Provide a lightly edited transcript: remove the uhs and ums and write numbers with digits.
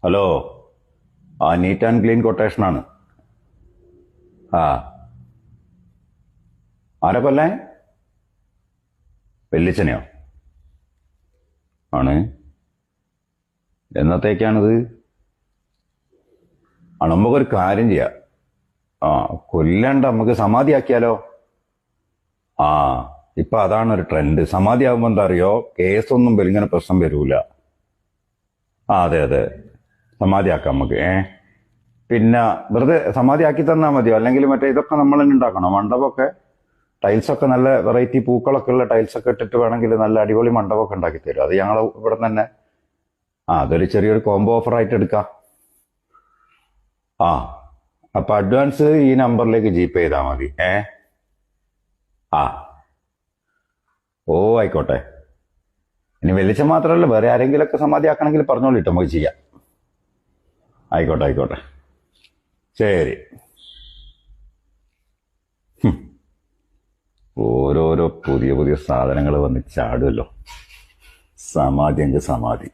Hello. Neat and clean കൊട്ടേഷനാണ്. ആ, ആരെ കൊല്ലാൻ? വെല്ലിച്ചനെയോ? ആണ്. എന്നത്തേക്കാണിത്? നമുക്കൊരു കാര്യം ചെയ്യാം. ആ, കൊല്ലണ്ട, നമുക്ക് സമാധിയാക്കിയാലോ? ആ, ഇപ്പൊ അതാണ് ഒരു ട്രെൻഡ്. സമാധി ആകുമ്പോ എന്താ അറിയോ, കേസൊന്നും ഇങ്ങനെ പ്രശ്നം വരൂല. ആ, അതെ അതെ, സമാധിയാക്കാം നമുക്ക്. പിന്നെ വെറുതെ സമാധിയാക്കി തന്നാൽ മതിയോ? അല്ലെങ്കിൽ മറ്റേ ഇതൊക്കെ നമ്മൾ തന്നെ ഉണ്ടാക്കണം, മണ്ഡപമൊക്കെ. ടൈൽസൊക്കെ നല്ല വെറൈറ്റി പൂക്കളൊക്കെ ഉള്ള ടൈൽസൊക്കെ ഇട്ടിട്ട് വേണമെങ്കിൽ നല്ല അടിപൊളി മണ്ഡപമൊക്കെ ഉണ്ടാക്കി തരും. അത് ഞങ്ങൾ ഇവിടെ തന്നെ. ആ, അതൊരു ചെറിയൊരു കോംബോ ഓഫർ ആയിട്ട് എടുക്കാം. ആ, അപ്പൊ അഡ്വാൻസ് ഈ നമ്പറിലേക്ക് ജിപേ ചെയ്താൽ മതി. ആ, ഓ ആയിക്കോട്ടെ. ഇനി വെളിച്ചം മാത്രമല്ല, വേറെ ആരെങ്കിലുമൊക്കെ സമാധിയാക്കണമെങ്കിൽ പറഞ്ഞോളിട്ടോ, നമുക്ക് ചെയ്യാം. ആയിക്കോട്ടെ ആയിക്കോട്ടെ, ശരി. ഓരോരോ പുതിയ പുതിയ സാധനങ്ങൾ വന്ന് ചാടുമല്ലോ. സമാധി എങ്കിൽ സമാധി.